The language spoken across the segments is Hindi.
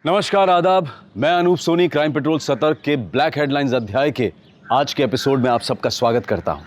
नमस्कार, आदाब। मैं अनूप सोनी क्राइम पेट्रोल सतर्क के ब्लैक हेडलाइंस अध्याय के आज के एपिसोड में आप सबका स्वागत करता हूं।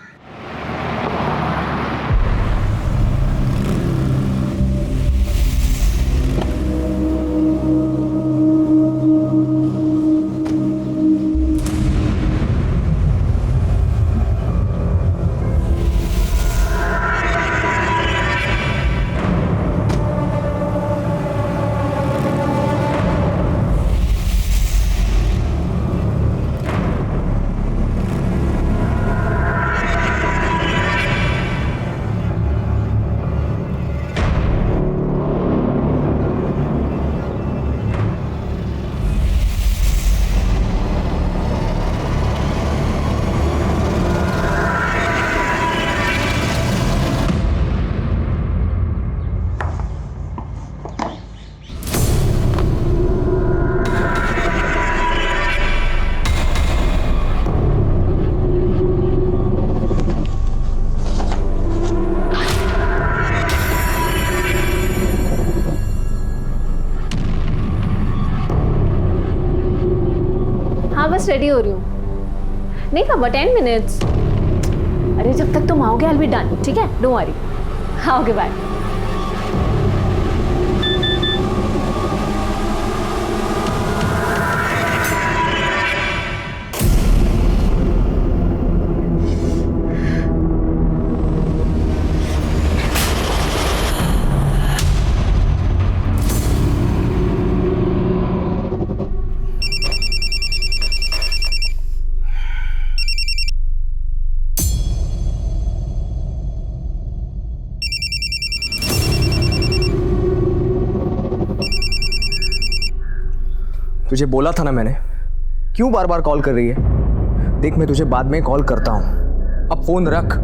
हाँ, बस रेडी हो रही हूँ। नहीं कब 10 मिनट्स। अरे जब तक तुम आओगे आई विल बी डन, ठीक है? Don't worry. हाँ, ओके बाय। तुझे बोला था ना मैंने, क्यों बार बार कॉल कर रही है? देख, मैं तुझे बाद में कॉल करता हूं, अब फोन रख।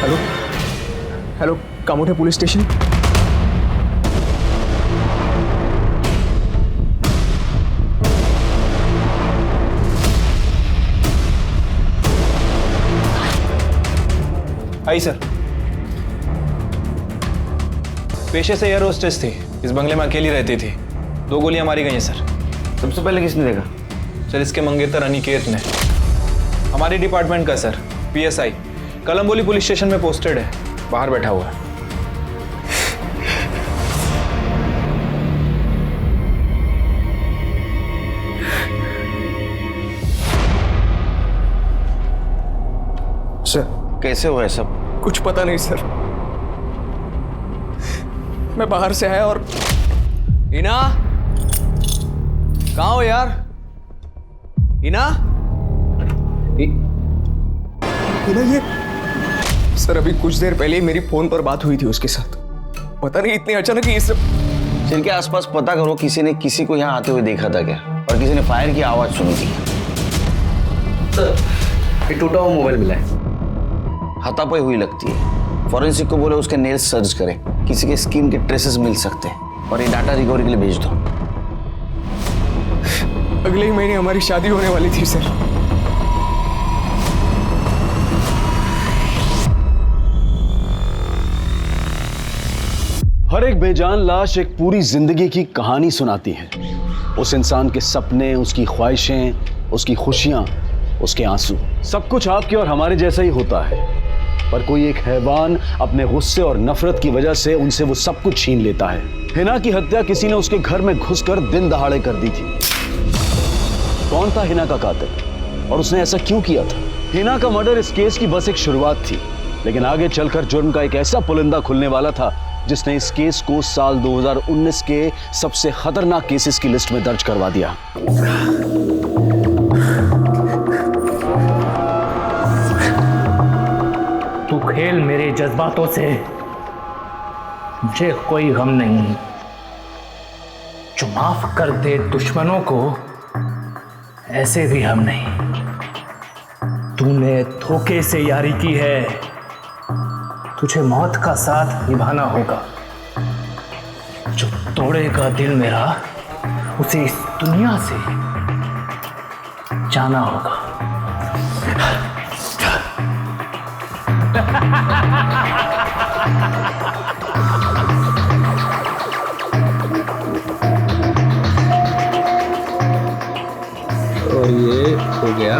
Hello hello, Kamothe police station. आई सर। पेशे से एयर होस्टेस थी, इस बंगले में अकेली रहती थी। 2 गोलियां मारी गई हैं सर। सबसे पहले किसने देखा? सर, इसके मंगेतर अनिकेत ने। हमारे डिपार्टमेंट का sir, PSI Kalamboli police station में पोस्टेड है, बाहर बैठा हुआ है। सर, कैसे हुआ है सब? कुछ पता नहीं सर। मैं बाहर से आया और इना, कहाँ हो यार? इना? ये सर, अभी कुछ देर पहले ही मेरी फोन पर बात हुई थी उसके साथ। पता नहीं इतनी अचानक ही सब। सिर के आसपास पता करो, किसी ने किसी को यहाँ आते हुए देखा था क्या? और किसी ने फायर की आवाज सुनी थी? सर, ये टूटा हुआ मोबाइल मिला है। हाथापाई हुई लगती है। फॉरेंसिक को बोले उसके नेल्स सर्च करें, किसी के स्किन के ट्रेसेस मिल सकते हैं। और ये डाटा रिकवरी के लिए भेज दो। अगले ही महीने हमारी शादी होने वाली थी सर। हर एक बेजान लाश एक पूरी जिंदगी की कहानी सुनाती है। उस इंसान के सपने, उसकी ख्वाहिशें, उसकी खुशियां, उसके आंसू, सब कुछ आपके और हमारे जैसा ही होता है। पर कोई एक हैवान अपने गुस्से और नफरत की वजह से उनसे वो सब कुछ छीन लेता है। हिना की हत्या किसी ने उसके घर में घुसकर दिन दहाड़े कर दी थी। कौन था हिना का कातिल और उसने ऐसा क्यों किया था? हिना का मर्डर इस केस की बस एक शुरुआत थी, लेकिन आगे चलकर जुर्म का एक ऐसा पुलिंदा खुलने वाला था जिसने इस केस को साल 2019 के सबसे खतरनाक केसेस की लिस्ट में दर्ज करवा दिया। तू खेल मेरे जज्बातों से, मुझे कोई गम नहीं। जो माफ कर दे दुश्मनों को ऐसे भी हम नहीं। तूने धोखे से यारी की है, तुझे मौत का साथ निभाना होगा। जो तोड़ेगा दिल मेरा, उसे इस दुनिया से जाना होगा। और ये हो गया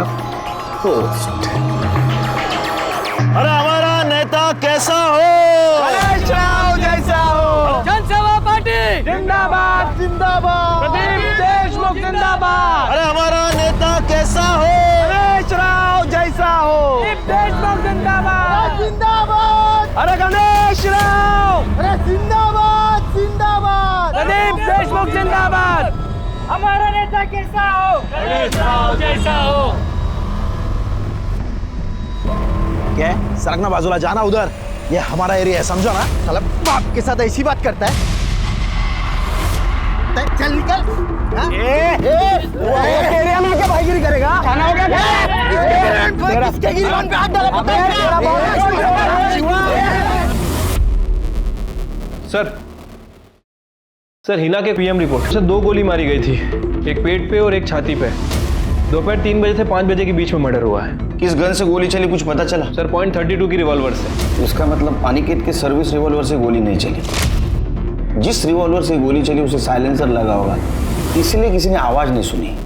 पोस्ट। अरे हमारा नेता कैसा हो? जैसा हो। जनसेवा पार्टी जिंदाबाद जिंदाबाद, प्रदीप देशमुख जिंदाबाद। अरे हमारा नेता कैसा हो? गणेश राव जैसा हो। प्रदीप देशमुख जिंदाबाद जिंदाबाद। अरे गणेश राव, अरे जिंदाबाद जिंदाबाद। प्रदीप देशमुख जिंदाबाद। हमारा नेता कैसा हो? गणेश राव जैसा हो। क्या है? सरकना बाजूला, जाना उधर। ये हमारा एरिया है, समझो ना। साला बाप के साथ ऐसी बात करता है। चल निकल। एरिया में क्या भाईगिरी करेगा? खाना हो गया? किसके गिरबान पे हाथ डाला पता है? सर हिना के पीएम रिपोर्ट से 2 गोली मारी गई थी, एक पेट पे और एक छाती पे। दोपहर 3 बजे से 5 बजे के बीच में मर्डर हुआ है। किस गन से गोली चली कुछ पता चला? सर .32 की रिवॉल्वर से। इसका मतलब अनिकेत के सर्विस रिवॉल्वर से गोली नहीं चली। जिस रिवॉल्वर से गोली चली उसे साइलेंसर लगा होगा, इसलिए किसी ने आवाज नहीं सुनी।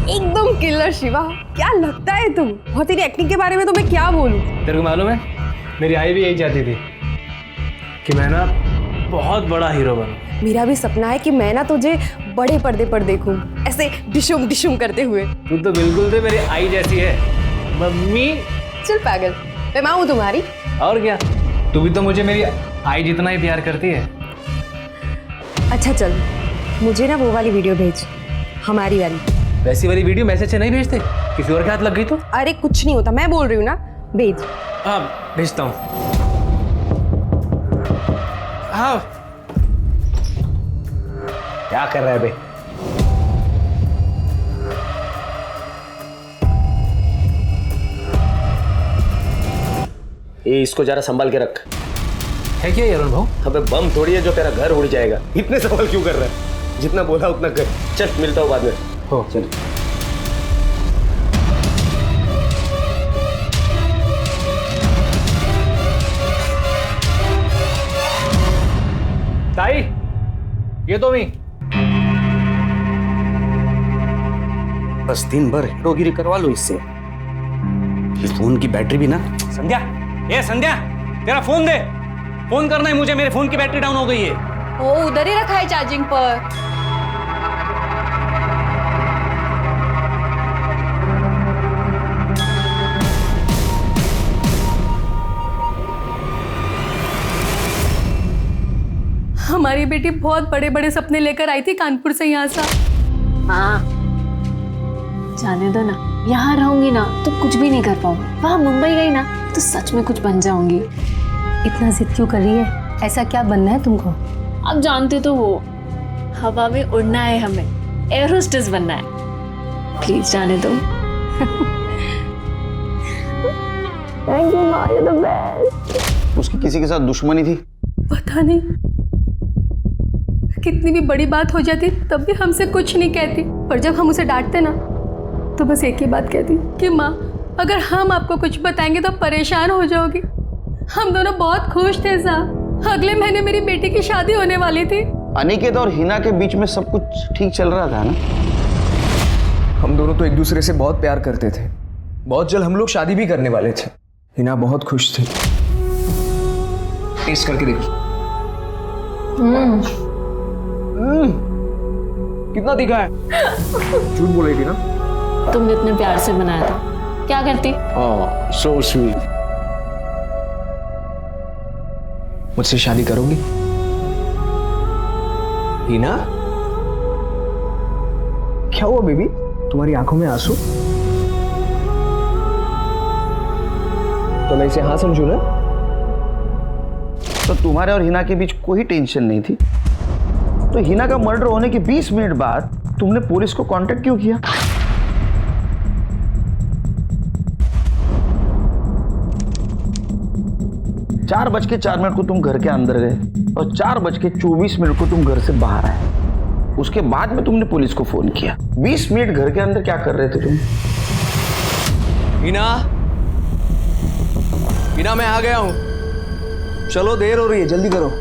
एकदम किलर शिवा, क्या लगता है तुम? और तेरी एक्टिंग के बारे में तो मैं क्या बोलूं? तेरे को मालूम है, मेरी आई भी यही चाहती थी कि मैं ना बहुत बड़ा हीरो बनूं। मेरा भी सपना है कि मैं ना तुझे बड़े पर्दे पर देखूं, ऐसे डिशुम डिशुम करते हुए। तू तो बिल्कुल से मेरी आई जैसी है मम्मी। चल पागल, मैं माँ हूँ तुम्हारी। और क्या, तू भी तो मुझे मेरी आई जितना ही प्यार करती है। अच्छा चल, मुझे ना वो वाली वीडियो भेज, हमारी वाली। वैसी वाली वीडियो मैसेज से नहीं भेजते, किसी और के हाथ लग गई तो? अरे कुछ नहीं होता, मैं बोल रही हूँ ना, भेज। हाँ भेजता हूँ। हाँ क्या कर रहा है बे? ये इसको जरा संभाल के रख। है क्या अरुण भाऊ? अबे बम थोड़ी है जो तेरा घर उड़ जाएगा। इतने सवाल क्यों कर रहा है? जितना बोला उतना कर। चल मिलता हूँ बाद में। हो चल। ताई, ये तो मी। बस दिन भर हीरोगिरी करवा लो इससे। इस फोन की बैटरी भी ना। संध्या, ये संध्या, तेरा फोन दे। फोन करना है मुझे, मेरे फोन की बैटरी डाउन हो गई है। ओ उधर ही रखा है चार्जिंग पर। हमारी बेटी बहुत बड़े बड़े सपने लेकर आई थी कानपुर से यहाँ से। हाँ जाने दो ना, यहाँ रहूंगी ना तो कुछ भी नहीं कर पाऊंगी। वहाँ मुंबई गई ना तो सच में कुछ बन जाऊंगी। इतना जिद क्यों कर रही है? ऐसा क्या बनना है तुमको? अब जानते तो हो, हवा में उड़ना है हमें, एयर होस्टेस बनना है। प्लीज जाने दो। थैंक यू माँ, यू द बेस्ट। उसकी किसी के साथ दुश्मनी थी? पता नहीं, कितनी भी बड़ी बात हो जाती तब भी हमसे कुछ नहीं कहती, पर जब हम उसे डांटते ना तो बस एक ही बात कहती कि माँ अगर हम आपको कुछ बताएंगे तो परेशान हो जाओगी। हम दोनों बहुत खुश थे साहब। अगले महीने मेरी बेटी की शादी होने वाली थी। अनिकेत और हिना के बीच में सब कुछ ठीक चल रहा था ना? हम दोनों तो एक दूसरे से बहुत प्यार करते थे। बहुत जल्द हम लोग शादी भी करने वाले थे। हिना बहुत खुश थी। टेस्ट करके देखो। कितना तीखा है? झूठ बोल रही थी ना? तुमने इतने प्यार से बनाया था, क्या करती? So sweet. मुझसे शादी करोगी? हिना, क्या हुआ बेबी? तुम्हारी आंखों में आंसू? तो मैं इसे हाँ समझू ना? तो तुम्हारे और हिना के बीच कोई टेंशन नहीं थी, तो हिना का मर्डर होने के 20 मिनट बाद तुमने पुलिस को कांटेक्ट क्यों किया? चार बज के 4 मिनट को तुम घर के अंदर गए और 4:24 को तुम घर से बाहर आए। उसके बाद में तुमने पुलिस को फोन किया। 20 मिनट घर के अंदर क्या कर रहे थे तुम? हिना, हिना मैं आ गया हूं। चलो देर हो रही है, जल्दी करो।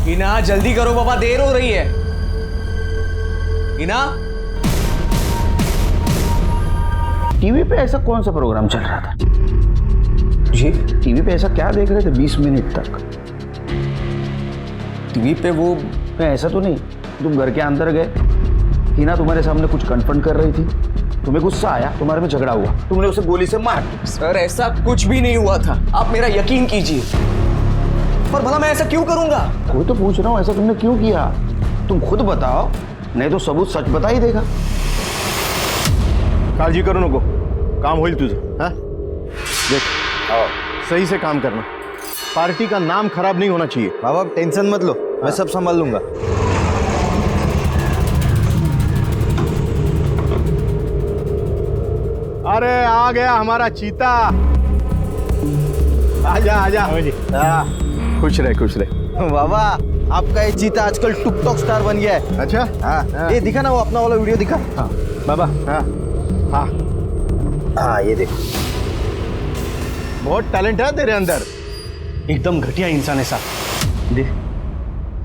हिना जल्दी करो बाबा, देर हो रही है। हिना, टीवी पे ऐसा कौन सा प्रोग्राम चल रहा था? जी टीवी पे ऐसा क्या देख रहे थे 20 मिनट तक? टीवी पे वो ऐसा तो नहीं तुम घर के अंदर गए, हिना तुम्हारे सामने कुछ कन्फ्रंट कर रही थी, तुम्हें गुस्सा आया, तुम्हारे में झगड़ा हुआ, तुमने उसे गोली से मार। सर ऐसा कुछ भी नहीं हुआ था, आप मेरा यकीन कीजिए। पर भला मैं ऐसा क्यों करूंगा? कोई तो पूछ रहा हूँ, ऐसा तुमने क्यों किया? तुम खुद बताओ, नहीं तो सबूत सच बता ही देगा। काळजी करू नको, काम होईल तुझं। हाँ देख, सही से काम करना, पार्टी का नाम खराब नहीं होना चाहिए। बाबा टेंशन मत लो, मैं सब संभाल लूंगा। अरे आ गया हमारा चीता। आजा आजा। खुश रहे खुश रहे। बाबा आपका ये चीता आजकल टिकटॉक स्टार बन गया है। अच्छा हाँ ये दिखा ना, वो अपना वाला वीडियो दिखा। हाँ बाबा। हाँ हाँ हाँ ये देखो, बहुत टैलेंट है तेरे अंदर। एकदम घटिया इंसान है साहब। देख,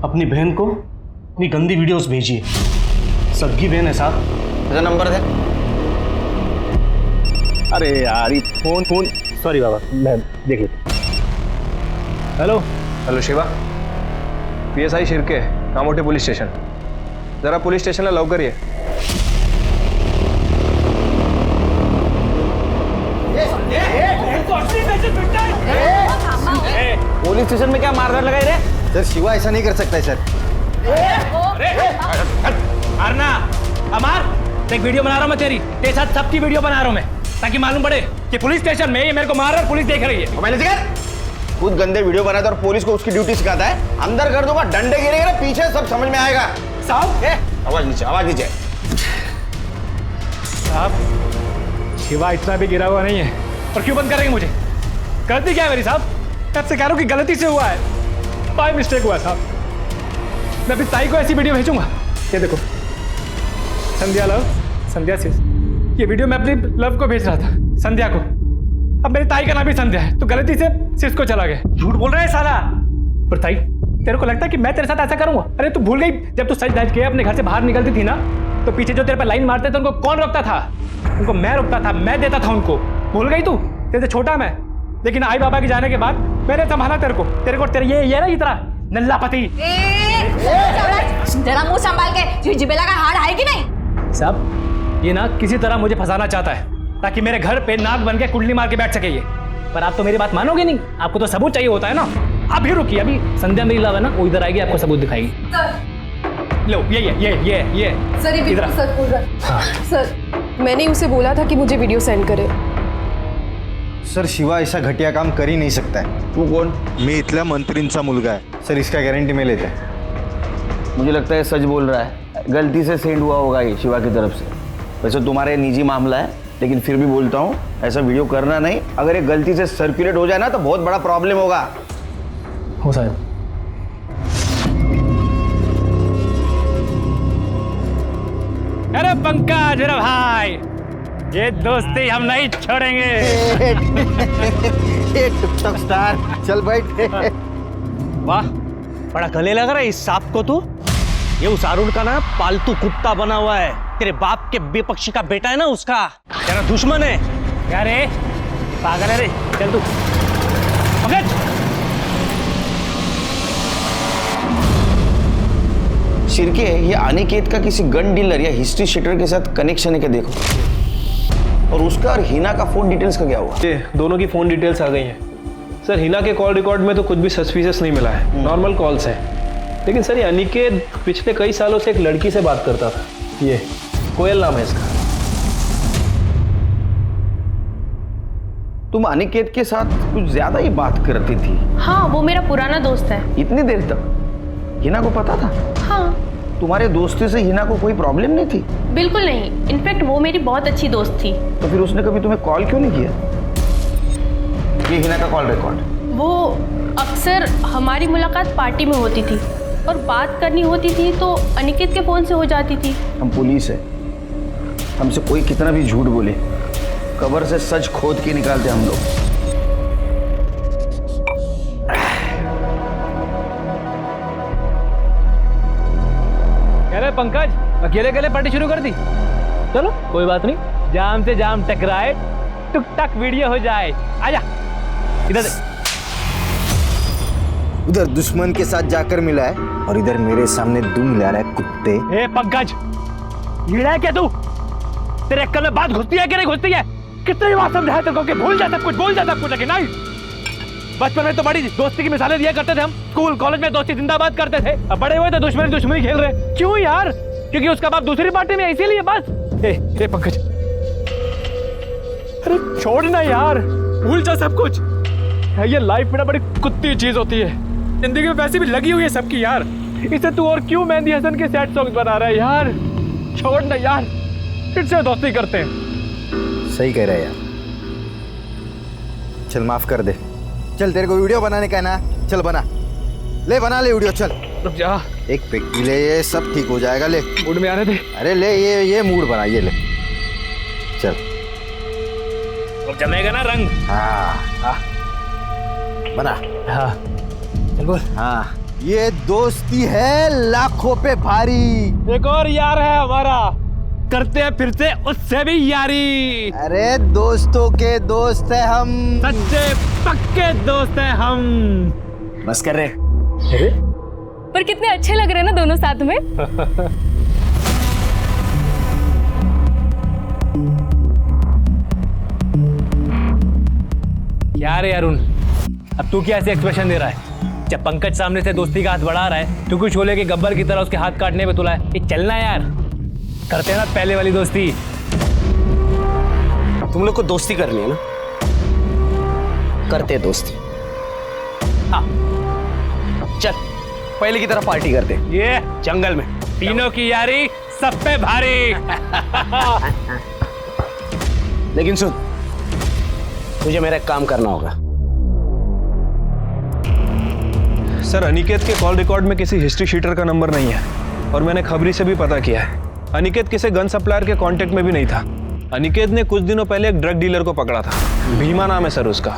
अपनी बहन को अपनी गंदी वीडियोस भेजिए। सबकी बहन है साहब। ऐसा नंबर दे। अरे यार ये फोन सॉरी बाबा, मैं देख लेता। Hello hello Shiva, PSI Shirke, Kamothe police station. जरा पुलिस स्टेशनला लवकर ये। पुलिस स्टेशन में क्या मारधाड़ लगाई रे? सर शिवा ऐसा नहीं कर सकता है सर। मारना अमार, एक वीडियो बना रहा हूँ मैं तेरे साथ सबकी वीडियो बना रहा हूँ मैं, ताकि मालूम पड़े कि पुलिस स्टेशन में ये मेरे को मार रहा है, पुलिस देख रही है। मैंने सिखा, खुद गंदे वीडियो बनाता और पुलिस को उसकी ड्यूटी सिखाता है। अंदर कर दूंगा, डंडे गिरेंगे ना पीछे, सब समझ में आएगा। साहब आवाज नीचे, आवाज नीचे। साहब शिवा इतना भी गिरा हुआ नहीं है, और क्यों बंद करेंगे मुझे? गलती क्या है मेरी साहब? मैं आपसे कह रहा हूँ कि गलती से हुआ है, बाय मिस्टेक हुआ साहब। मैं अपनी ताई को ऐसी वीडियो भेजूंगा। ये देखो, संध्या लव, संध्या सिस, ये वीडियो मैं अपनी लव को भेज रहा था, संध्या को। अब मेरी ताई का नाम भी संध्या है, तो गलती से सिस को चला गया। झूठ बोल रहा है साला। पर ताई, तेरे को लगता है कि मैं तेरे साथ ऐसा करूंगा? अरे तू भूल गई, जब तू सच धज के अपने घर से बाहर निकलती थी ना, तो पीछे जो तेरे पे लाइन मारते थे उनको कौन रोकता था? उनको मैं रोकता था, मैं देता था उनको। भूल गई तू? तेरे से छोटा मैं, लेकिन आई बाबा के जाने के बाद मैंने संभाला तेरे को तेरे ये ना इतना नल्ला पति। जरा मुंह संभाल के, जिबेला का हाड़ है कि नहीं? साहब ये ना किसी तरह मुझे फंसाना चाहता है, ताकि मेरे घर पे नाक बन के कुंडली मार के बैठ सके ये। पर आप तो मेरी बात मानोगे नहीं, आपको तो सबूत चाहिए होता है ना। अभी रुकिए, अभी संध्या मेरी लव है ना, वो इधर आएगी, आपको सबूत दिखाएगी। लो ये सर ये इधर। सर बोल रहा है। सर मैंने उसे बोला था कि मुझे वीडियो सेंड करे। सर शिवा ऐसा घटिया काम कर ही नहीं सकता है। तू कौन? मी इथल्या मंत्रींचा मुलगा है सर, इसका गारंटी मैं लेता है। मुझे लगता है सच बोल रहा है, गलती से सेंड हुआ होगा ये शिवा की तरफ से। वैसे तुम्हारे निजी मामला है, लेकिन फिर भी बोलता हूँ ऐसा वीडियो करना नहीं। अगर ये गलती से सर्कुलेट हो जाए ना तो बहुत बड़ा प्रॉब्लम होगा। हो साहब। अरे पंकज मेरा भाई, ये दोस्ती हम नहीं छोड़ेंगे। टिकटॉक स्टार, चल बैठ। वाह, बड़ा गले लग रहा है इस सांप को। तू ये उस अरुण का ना पालतू कुत्ता बना हुआ है। तेरे बाप के बेपक्षी का बेटा है ना, उसका तेरा दुश्मन है। क्या रे पागल है रे? चल तू पंकज। शिरके, ये अनिकेत का किसी गन डीलर या हिस्ट्री शीटर के साथ कनेक्शन है क्या देखो। और उसका और हिना का फोन डिटेल्स का क्या हुआ? ये दोनों की फ़ोन डिटेल्स आ गई हैं सर। हिना के कॉल रिकॉर्ड में तो कुछ भी सस्पिशियस नहीं मिला है, नॉर्मल कॉल्स हैं। लेकिन सर ये अनिकेत पिछले कई सालों से एक लड़की से बात करता था, ये कोयल नाम है इसका। तुम अनिकेत के साथ कुछ ज्यादा ही बात करती थी। हाँ, वो मेरा पुराना दोस्त है। इतनी देर तक हिना को पता था? हाँ। तुम्हारे दोस्ती से हिना को कोई प्रॉब्लम नहीं थी? बिल्कुल नहीं, इनफैक्ट वो मेरी बहुत अच्छी दोस्त थी। तो फिर उसने कभी तुम्हें कॉल क्यों नहीं किया? ये हिना का कॉल रिकॉर्ड। वो अक्सर हमारी मुलाकात पार्टी में होती थी और बात करनी होती थी तो अनिकेत के फ़ोन से हो जाती थी। हम पुलिस है, हमसे कोई कितना भी झूठ बोले कबर से सच खोद के निकालते हम लोग। अरे पंकज, अकेले अकेले पार्टी शुरू कर दी? चलो कोई बात नहीं, जाम से जाम टकराए टुक टक वीडियो हो जाए। आजा इधर। उधर दुश्मन के साथ जाकर मिला है और इधर मेरे सामने दुम मिला रहा है कुत्ते। ए पंकज, लीड़ा है क्या तू? तेरे अक्कल में बात घुसती है कि नहीं घुसती है? कितनी बार समझाया तेरे को कि भूल जा सब कुछ, भूल जा सब कुछ, लेकिन नहीं। बचपन में तो बड़ी दोस्ती की मिसालें दिया करते थे हम, स्कूल कॉलेज में दोस्ती जिंदाबाद करते थे। अब बड़े हुए तो दुश्मनी खेल रहे। क्यों यार? क्योंकि उसका बाप दूसरी पार्टी में, इसीलिए बस। ए पंकज, अरे छोड़ना यार, भूल जा सब कुछ। ये लाइफ में ना बड़ी कुत्ती चीज होती है, जिंदगी में वैसे भी लगी हुई है सबकी यार। इसे तू और क्यों मेहंदी हसन के सैड सॉन्ग बना रहा है यार? छोड़ना यार, फिर से दोस्ती करते हैं। सही कह रहा है यार, चल माफ कर दे। चल तेरे को वीडियो बनाने का है ना, चल बना ले वीडियो। चल रुक जा, एक पेटी ले, ये सब ठीक हो जाएगा। ले मूड में आने दे। अरे ले, ये मूड बना, ये ले चल। अब जमेगा ना रंग? हाँ बना। हाँ चल बोल। हाँ, ये दोस्ती है लाखों पे भारी। एक और यार है हमारा, करते हैं फिर से उससे भी यारी। अरे दोस्तों के दोस्त है हम, सच्चे पक्के दोस्त है हम। बस कर रहे। अरे पर कितने अच्छे लग रहे हैं ना दोनों साथ में। क्या रे अरुण, अब तू क्या ऐसे एक्सप्रेशन दे रहा है? जब पंकज सामने से दोस्ती का हाथ बढ़ा रहा है, तू कुछ छोले के गब्बर की तरह उसके हाथ काटने पे तुला है। ये चलना यार, करते हैं ना पहले वाली दोस्ती। तुम लोग को दोस्ती करनी है ना, करते दोस्ती। हाँ चल, पहले की तरह पार्टी करते। ये जंगल में तीनों की यारी सब पे भारी। लेकिन सुन, तुझे मेरा एक काम करना होगा। सर अनिकेत के कॉल रिकॉर्ड में किसी हिस्ट्री शीटर का नंबर नहीं है, और मैंने खबरी से भी पता किया है। अनिकेत किसी गन सप्लायर के कांटेक्ट में भी नहीं था। अनिकेत ने कुछ दिनों पहले एक ड्रग डीलर को पकड़ा था, भीमा नाम है सर उसका।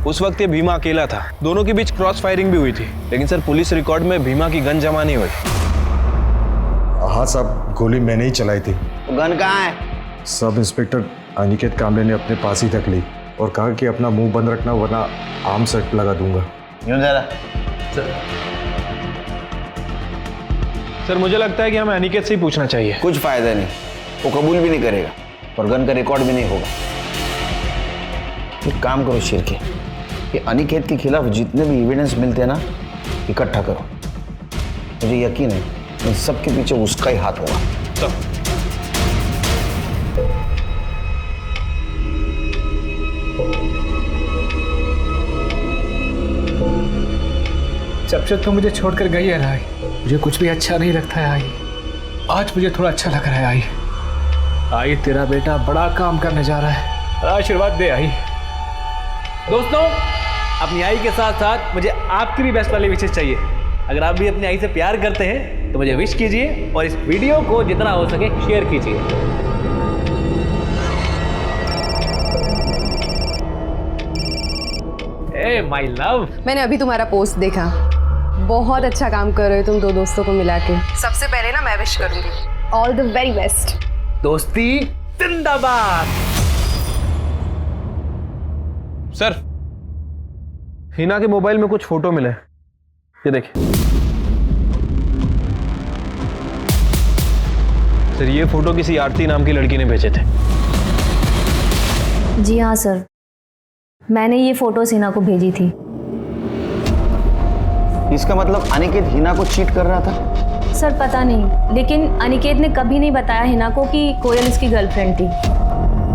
उस वक्त ये भीमा अकेला था, दोनों के बीच क्रॉस फायरिंग भी हुई थी, लेकिन सर पुलिस रिकॉर्ड में भीमा की गन जमा नहीं हुई। हाँ साहब, गोली मैंने ही चलाई थी। तो गन कहाँ है? सब इंस्पेक्टर अनिकेत कामले ने अपने पास ही तक ली और कहा कि अपना मुंह बंद रखना वरना आर्म सेट लगा दूंगा। यूं जरा। सर मुझे लगता है कि हमें अनिकेत से ही पूछना चाहिए। कुछ फायदा नहीं, वो कबूल भी नहीं करेगा और गन का रिकॉर्ड भी नहीं होगा। एक काम करो शिरके, ये अनिकेत के खिलाफ जितने भी एविडेंस मिलते हैं ना, इकट्ठा करो। मुझे यकीन है इन सब के पीछे उसका ही हाथ होगा। तो जब से तो मुझे छोड़कर गई है ना आई, मुझे कुछ भी अच्छा नहीं लगता है आई। आज मुझे थोड़ा अच्छा लग रहा है आई। आई तेरा बेटा बड़ा काम करने जा रहा है, आशीर्वाद दे आई। दोस्तों, अपनी आई के साथ साथ मुझे आपकी भी बेस्ट वाली विशेष चाहिए। अगर आप भी अपनी आई से प्यार करते हैं तो मुझे विश कीजिए और इस वीडियो को जितना हो सके शेयर कीजिए। ए माय लव, मैंने अभी तुम्हारा पोस्ट देखा, बहुत अच्छा काम कर रहे हो तुम दो दोस्तों को मिला के। सबसे पहले ना मैं विश करूंगी, ऑल द वेरी बेस्ट। दोस्ती जिंदाबाद। सर हिना के मोबाइल में कुछ फोटो मिले, ये देखिए। सर ये फोटो किसी आरती नाम की लड़की ने भेजे थे। जी हाँ सर, मैंने ये फोटोज हिना को भेजी थी। इसका मतलब अनिकेत हिना को चीट कर रहा था? सर पता नहीं, लेकिन अनिकेत ने कभी नहीं बताया हिना को कि कोयल उसकी गर्लफ्रेंड थी।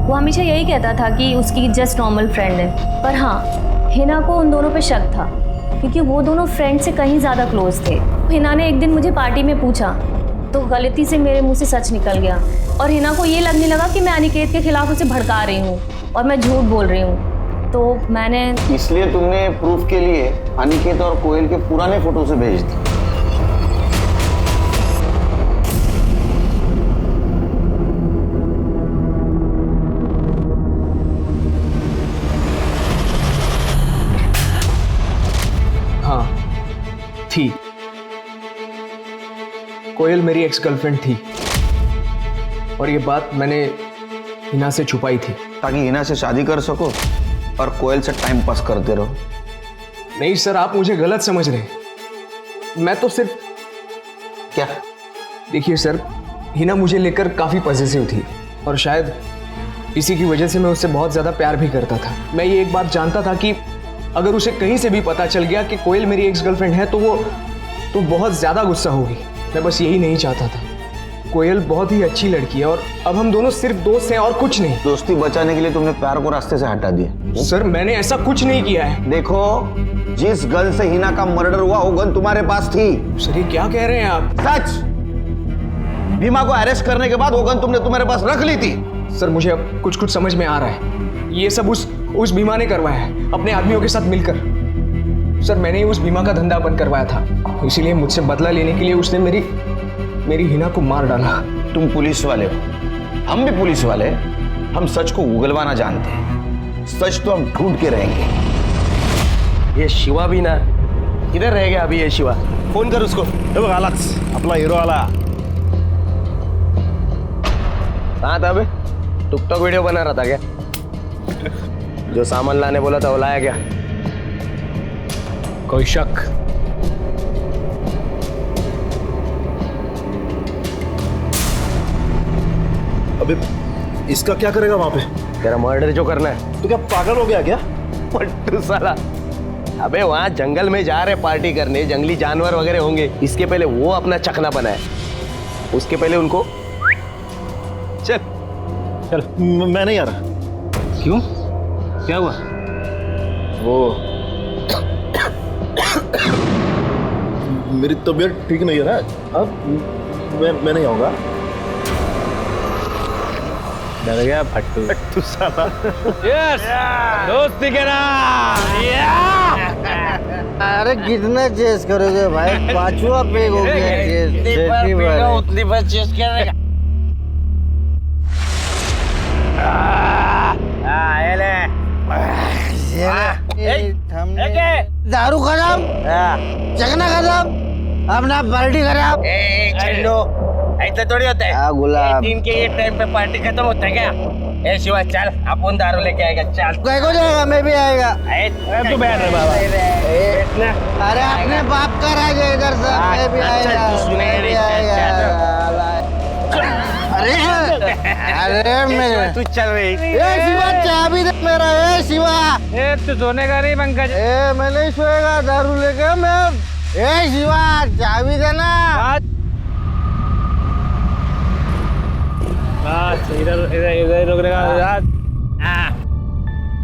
वो हमेशा यही कहता था कि उसकी जस्ट नॉर्मल फ्रेंड है। पर हाँ, हिना को उन दोनों पे शक था क्योंकि वो दोनों फ्रेंड से कहीं ज़्यादा क्लोज थे। हिना ने एक दिन मुझे पार्टी में पूछा तो गलती से मेरे मुंह से सच निकल गया और हिना को ये लगने लगा कि मैं अनिकेत के खिलाफ उसे भड़का रही हूँ और मैं झूठ बोल रही हूँ। तो मैंने इसलिए तुमने प्रूफ के लिए अनिकेत और कोयल के पुराने फोटो से भेज दी। हाँ थी। कोयल मेरी एक्स गर्लफ्रेंड थी और ये बात मैंने हिना से छुपाई थी ताकि हिना से शादी कर सको और कोयल से टाइम पास करते रहो। नहीं सर, आप मुझे गलत समझ रहे हैं। मैं तो सिर्फ क्या? देखिए सर, हिना मुझे लेकर काफ़ी पॉजिटिव थी और शायद इसी की वजह से मैं उससे बहुत ज़्यादा प्यार भी करता था। मैं ये एक बात जानता था कि अगर उसे कहीं से भी पता चल गया कि कोयल मेरी एक्स गर्लफ्रेंड है तो वो बहुत ज़्यादा गुस्सा होगी। मैं बस यही नहीं चाहता था। कोयल बहुत ही अच्छी लड़की है और अब हम दोनों सिर्फ दोस्त हैं और कुछ नहीं। दोस्ती बचाने के लिए तुमने प्यार को रास्ते से हटा दिया। सर मैंने ऐसा कुछ नहीं किया है। देखो, जिस गन से हिना का मर्डर हुआ वो गन तुम्हारे पास थी। सर ये क्या कह रहे हैं आप? सच। भीमा को अरेस्ट करने के बाद वो गन तुमने तुम्हारे पास रख ली थी। सर मुझे अब कुछ कुछ समझ में आ रहा है। ये सब उस भीमा ने करवाया है अपने आदमियों के साथ मिलकर। सर मैंने उस भीमा का धंधा बंद करवाया था, इसीलिए मुझसे बदला लेने के लिए उसने मेरी हिना को मार डाला। तुम पुलिस वाले हो, हम भी पुलिस वाले। हम सच को उगलवाना जानते हैं। सच तो हम ढूंढ के रहेंगे। ये शिवा भी ना किधर रह गया अभी? ये शिवा, फोन कर उसको। अलेक्स, अपना हीरो वाला कहाँ था? अबे टिकटॉक वीडियो बना रहा था क्या? जो सामान लाने बोला था वो लाया क्या? कोई शक? अबे इसका क्या करेगा वहां पे? तेरा मर्डर जो करना है। तो क्या पागल हो गया क्या? पट्टू साला, अबे वहां जंगल में जा रहे पार्टी करने, जंगली जानवर वगैरह होंगे। इसके पहले वो अपना चखना बनाए, उसके पहले उनको चल चल। मैं नहीं आ रहा। क्यों? क्या हुआ? वो मेरी तबीयत ठीक नहीं है ना, अब मैं नहीं आऊंगा। डर गया फट्टू साला। यस, दोस्ती के नाम। अरे कितना चेस करोगे भाई? पांचवा पेग हो गया। उतनी बार चेस करेगा। दारू खराब, चखना खराब, अपना पार्टी खराब। ऐसा थोड़ी होता है। गुलाब दिन के ये टाइम पे पार्टी खत्म होता है क्या? ए शिवा चल, अपन दारू लेके आएगा। चल क्या को जाएगा? मैं भी आएगा। तू बैठ रहे बाबा। अरे अपने बाप का राज है इधर से। मैं भी आएगा। अरे मेरे तू चल रही। ए शिवा चाबी दे मेरा। ए शिवा, तू सोने का नहीं पंकज? मैं नहीं सोएगा दारू लेके मैं। ए शिवा चाबी देना। इधर रोकने का।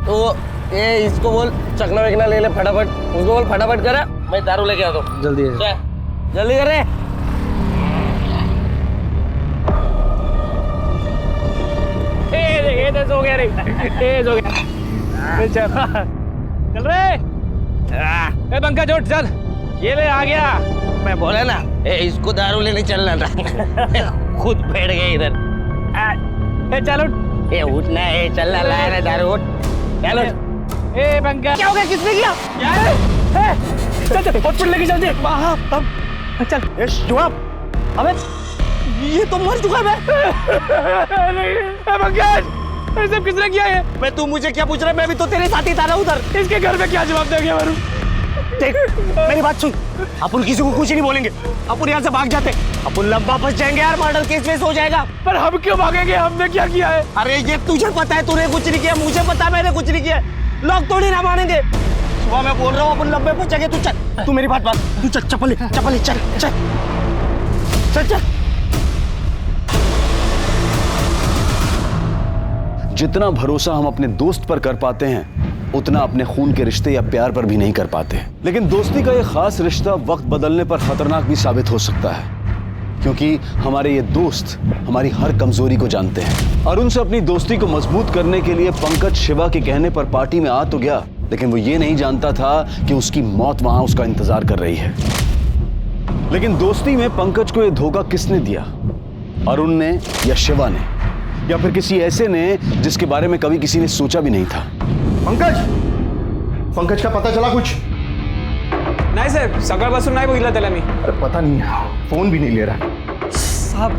तो ये इसको बोल चकना वेकना ले ले फटाफट। उसको बोल फटाफट करे, मैं दारू लेके आता हूँ। जल्दी जल्दी करे। हो गया रे, हो गया। चल रे पंकज, उठ चल। ये ले आ गया। मैं बोला ना, इसको दारू लेने चलना था। खुद बैठ गए इधर। चल उठ। उठना है, चलना लाया ना दारू। उठ चलो। पंकज क्या हो गया? किसने किया? चल चल हॉस्पिटल लेके चल दे। चल जवाब। अबे ये तो मर चुका है। पंकज ये सब किसने किया है? मैं, तू मुझे क्या पूछ रहा है? मैं भी तो तेरे साथ ही था ना उधर। इसके घर में क्या जवाब दे गया? देख मेरी बात सुन। अपन किसी को कुछ नहीं बोलेंगे, अपन यहाँ से भाग जाते, अपन लंबा फंस जाएंगे यार, मर्डर केस वेस हो जाएगा। पर हम क्यों भागेंगे, हमने क्या किया है? अरे ये तुझे पता है, तूने कुछ नहीं किया, मुझे पता है मैंने कुछ नहीं किया, लोग थोड़ी ना मानेंगे। सुबह मैं बोल रहा हूँ अपन लंबे फंसेंगे, तू चल, तू मेरी बात बात, तू चल, चप्पल चल चल चल चल। जितना भरोसा हम अपने दोस्त पर कर पाते हैं उतना अपने खून के रिश्ते या प्यार पर भी नहीं कर पाते। लेकिन दोस्ती का ये खास रिश्ता वक्त बदलने पर खतरनाक भी साबित हो सकता है, क्योंकि हमारे ये दोस्त हमारी हर कमजोरी को जानते हैं। अरुण से अपनी दोस्ती को मजबूत करने के लिए पंकज शिवा के कहने पर पार्टी में आ तो गया, लेकिन वो ये नहीं जानता था कि उसकी मौत वहां उसका इंतजार कर रही है। लेकिन दोस्ती में पंकज को यह धोखा किसने दिया? अरुण ने या शिवा ने, या फिर किसी ऐसे ने जिसके बारे में कभी किसी ने सोचा भी नहीं था? पंकज का पता चला कुछ? नाही साहेब, सकाळपासून नाही बघितलं त्याला मी. अरे पता नहीं, फोन भी नहीं ले रहा। साहब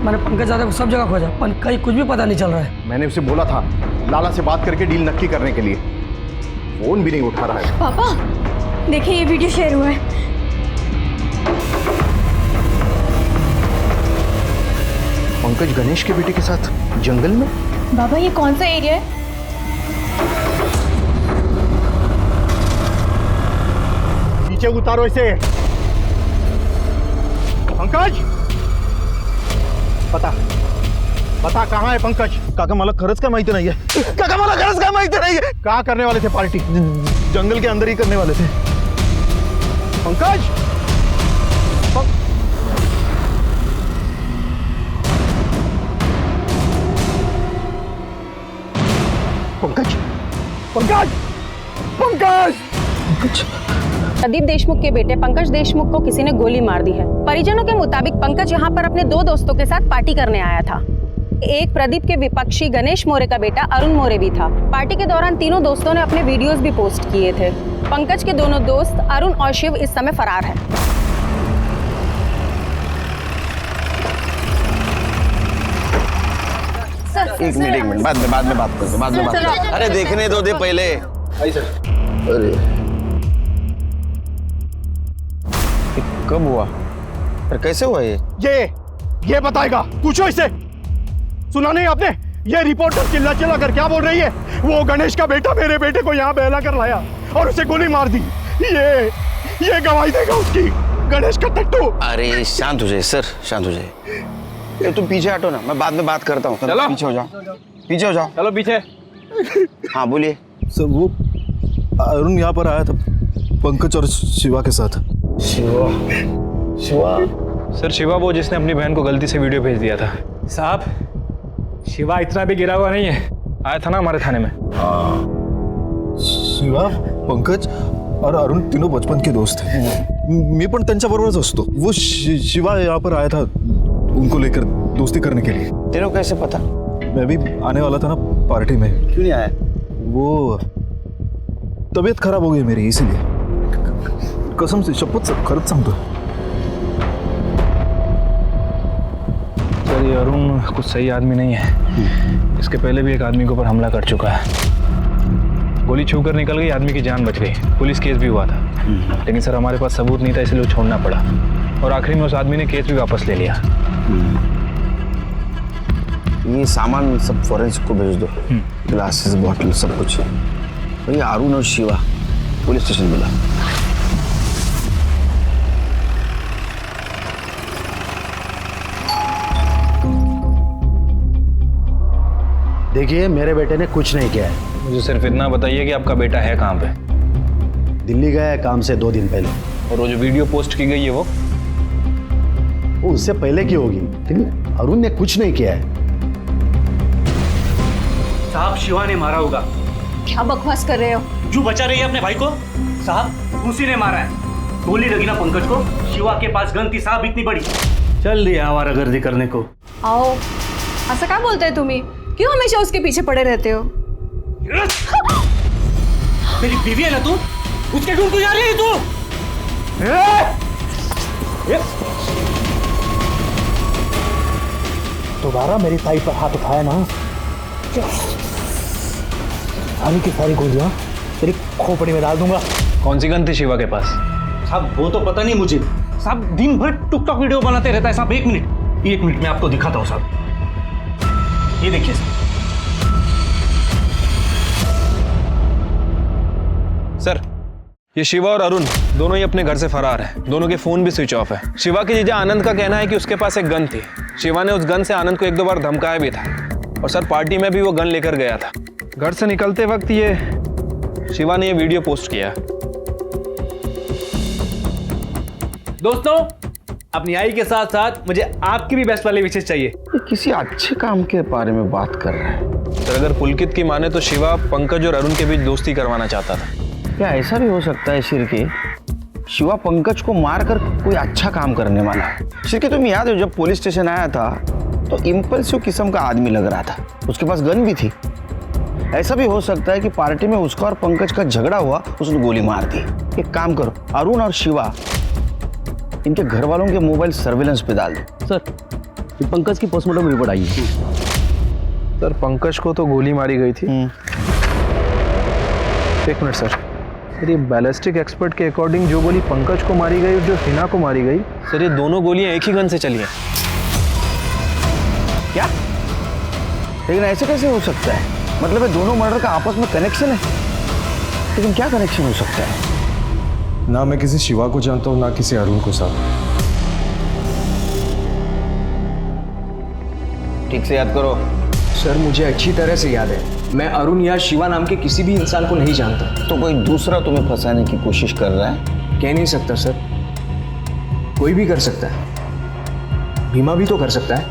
मैंने पंकज दादा को सब जगह खोजा पर कहीं कुछ भी पता नहीं चल रहा है। मैंने उसे बोला था लाला से बात करके डील नक्की करने के लिए, फोन भी नहीं उठा रहा है। पापा देखिए ये वीडियो शेयर हुआ है। पंकज गणेश के बेटे के साथ जंगल में? बाबा ये कौन सा एरिया है? नीचे उतारो इसे। पंकज बता कहाँ है पंकज? काका मला खरंच काय माहिती नाहीये. काका मला खरंच काय माहिती नाहीये. क्या करने वाले थे पार्टी? जंगल के अंदर ही करने वाले थे. पंकज पंकज पंकज पंकज पंकज प्रदीप देशमुख के बेटे पंकज देशमुख को किसी ने गोली मार दी है। परिजनों के मुताबिक पंकज यहाँ पर अपने 2 दोस्तों के साथ पार्टी करने आया था। एक प्रदीप के विपक्षी गणेश मोरे का बेटा अरुण मोरे भी था। पार्टी के दौरान तीनों दोस्तों ने अपने वीडियोस भी पोस्ट किए थे। पंकज के दोनों दोस्त अरुण और शिव इस समय फरार है। एक मिनट बाद में बात करते अरे देखने दो दे पहले। अरे कब हुआ और कैसे हुआ ये बताएगा? पूछो इससे। सुना नहीं आपने? ये रिपोर्टर चिल्ला कर क्या बोल रही है? वो गणेश का बेटा मेरे बेटे को यहाँ बहला कर लाया और उसे गोली मार दी। ये गवाही देगा उसकी, गणेश का टट्टू। अरे शांत हो जाए सर, शांत हो जाए। ये तुम पीछे हटो ना, मैं बाद में बात करता हूँ। चलो पीछे हो जाओ। चलो पीछे। हाँ बोलिए सर, वो अरुण यहाँ पर आया था पंकज और शिवा के साथ। शिवा सर, शिवा वो जिसने अपनी बहन को गलती से वीडियो भेज दिया था। साहब शिवा इतना भी गिरा हुआ नहीं है, आया था ना हमारे थाने में। शिवा, पंकज और अरुण तीनों बचपन के दोस्त हैं। मी पण त्यांच्याबरोबरच असतो। वो शिवा यहाँ पर आया था उनको लेकर दोस्ती करने के लिए। तेरे को कैसे पता? मैं भी आने वाला था ना पार्टी में। क्यों नहीं आया? वो तबीयत खराब हो गई मेरी, इसीलिए। कसम से, शपथ खरंच सांगतो। सर ये अरुण कुछ सही आदमी नहीं है। इसके पहले भी एक आदमी के ऊपर हमला कर चुका है। गोली छू कर निकल गई, आदमी की जान बच गई, पुलिस केस भी हुआ था। लेकिन सर हमारे पास सबूत नहीं था, इसलिए छोड़ना पड़ा और आखिरी में उस आदमी ने केस भी वापस ले लिया। ये सामान सब फॉरेंसिक को भेज दो, ग्लासेस, बॉटल, सब कुछ। ये अरुण और शिवा पुलिस स्टेशन मिला। देखिए मेरे बेटे ने कुछ नहीं किया है। मुझे सिर्फ इतना बताइए कि आपका बेटा है कहाँ पे? दिल्ली गया है काम से 2 दिन पहले। और वो जो वीडियो पोस्ट की गई है वो उससे पहले की होगी, लेकिन अरुण ने कुछ नहीं किया है। साहब शिवा ने मारा होगा। क्या बकवास कर रहे हो? जो बचा रही है अपने भाई को? साहब उसी ने मारा है। गोली लगी ना पंकज को, शिवा के पास गन थी साहब इतनी बड़ी। चल दिया आवारागर्दी करने को। आओ, ऐसा क्या बोलते हैं तुम्ही? क्यों हमेशा उसके पीछे पड़े रहते हो? मेरी बीवी है ना तू, उसके ढूंढ को जा रही है तू? दोबारा मेरी ताई पर हाथ उठाया ना, सारी की सारी गोलियां तेरी खोपड़ी में डाल दूंगा। कौन सी गन थी शिवा के पास? साहब वो तो पता नहीं मुझे, साहब दिन भर टिकटॉक वीडियो बनाते रहता है साहब। एक मिनट में आपको दिखाता हूँ साहब, ये देखिए साहब। सर, ये शिवा और अरुण दोनों ही अपने घर से फरार हैं। दोनों के फोन भी स्विच ऑफ है। शिवा के जीजा आनंद का कहना है कि उसके पास एक गन थी। शिवा ने उस गन से आनंद को 1-2 बार धमकाया भी था, और सर पार्टी में भी वो गन लेकर गया था। घर से निकलते वक्त ये शिवा ने ये वीडियो पोस्ट किया। दोस्तों, अपनी आई के साथ साथ मुझे आपकी भी बेस्ट वाली विशेष चाहिए। ये किसी अच्छे काम के बारे में बात कर रहा है। सर, अगर पुलकित की माने तो शिवा पंकज और अरुण के बीच दोस्ती करवाना चाहता था। क्या ऐसा भी हो सकता है शिरके, शिवा पंकज को मारकर कोई अच्छा काम करने वाला है? शिरके, तुम्हें याद है जब पुलिस स्टेशन आया था तो इम्पल्सिव किस्म का आदमी लग रहा था, उसके पास गन भी थी। ऐसा भी हो सकता है कि पार्टी में उसका और पंकज का झगड़ा हुआ, उसने गोली मार दी। एक काम करो, अरुण और शिवा इनके घर वालों के मोबाइल सर्विलेंस पे डाल दो। सर, ये पंकज की पोस्टमार्टम रिपोर्ट आई है। सर, पंकज को तो गोली मारी गई थी। एक मिनट सर, ये बैलिस्टिक एक्सपर्ट के अकॉर्डिंग जो गोली पंकज को मारी गई और जो हिना को मारी गई, सर ये दोनों गोलियां एक ही गन से चली हैं। क्या? लेकिन ऐसे कैसे हो सकता है? मतलब ये दोनों मर्डर का आपस में कनेक्शन है, लेकिन क्या कनेक्शन हो सकता है? ना मैं किसी शिवा को जानता हूँ, ना किसी अरुण को साहब। ठीक से याद करो। सर, मुझे अच्छी तरह से याद है, मैं अरुण या शिवा नाम के किसी भी इंसान को नहीं जानता। तो कोई दूसरा तुम्हें फंसाने की कोशिश कर रहा है? कह नहीं सकता सर, कोई भी कर सकता है। भीमा भी तो कर सकता है।